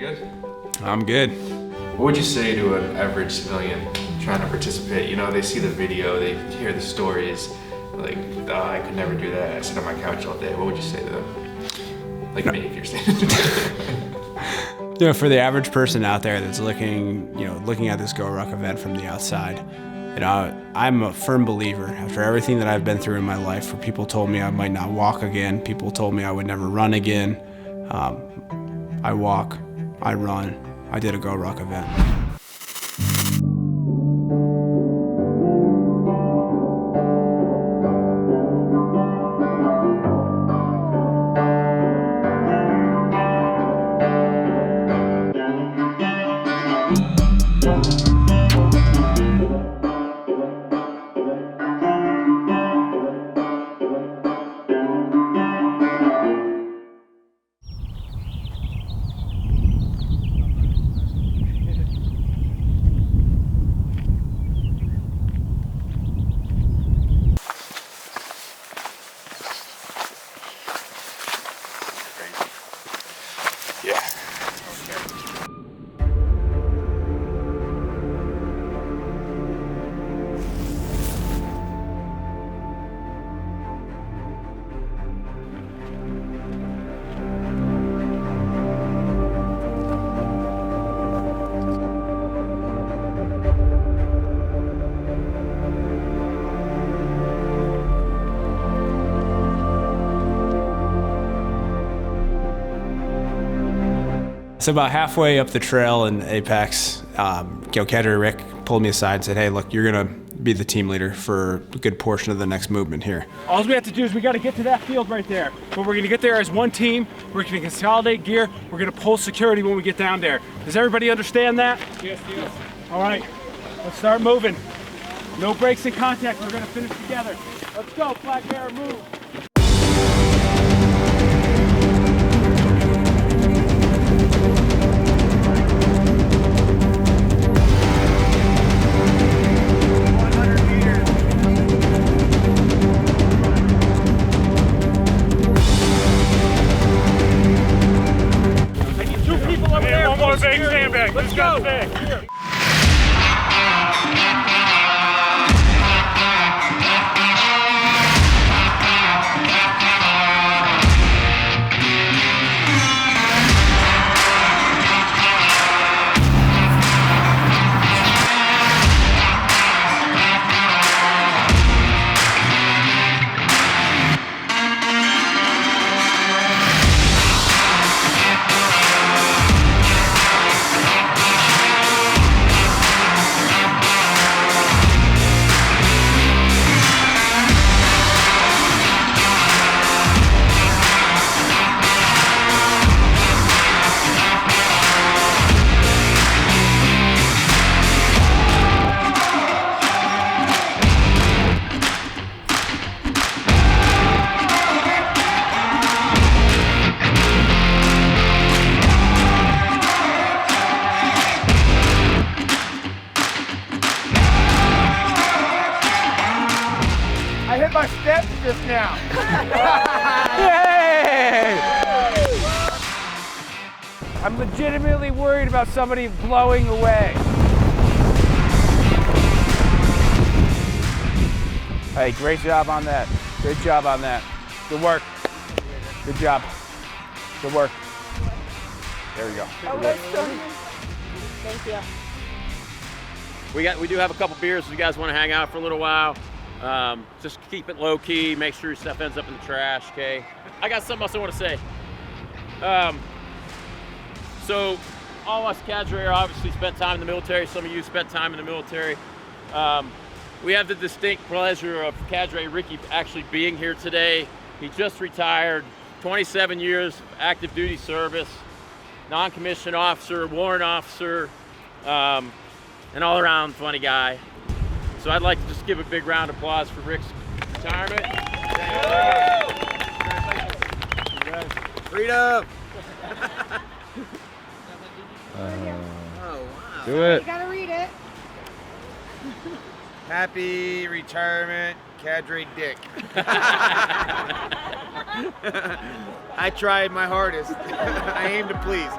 good? I'm good. What would you say to an average civilian trying to participate? You know, they see the video, they hear the stories, like, oh, I could never do that. I sit on my couch all day. What would you say to them? Like me, if you're standing. You know, for the average person out there that's looking at this GoRuck event from the outside, you know, I'm a firm believer, after everything that I've been through in my life, where people told me I might not walk again, people told me I would never run again. I walk, I run, I did a GoRuck event. Yeah. So about halfway up the trail in Apex, Cadre Rick pulled me aside and said, hey, look, you're gonna be the team leader for a good portion of the next movement here. All we have to do is we got to get to that field right there. But we're going to get there as one team. We're going to consolidate gear. We're going to pull security when we get down there. Does everybody understand that? Yes, yes. All right, let's start moving. No breaks in contact. We're going to finish together. Let's go, flag bearer, move. Let's go! Here. I hit my steps just now. Yay! I'm legitimately worried about somebody blowing away. Hey, great job on that. Great job on that. Good work. Good job. Good work. There we go. Thank you. We do have a couple beers if you guys want to hang out for a little while. Just keep it low key, make sure your stuff ends up in the trash, okay? I got something else I want to say. So all of us cadre are obviously spent time in the military. Some of you spent time in the military. We have the distinct pleasure of Cadre Ricky actually being here today. He just retired, 27 years of active duty service, non-commissioned officer, warrant officer, an all-around funny guy. So I'd like to just give a big round of applause for Rick's retirement. Freedom! Do it. You gotta read it. Happy retirement, Cadre Dick. I tried my hardest. I aim to please.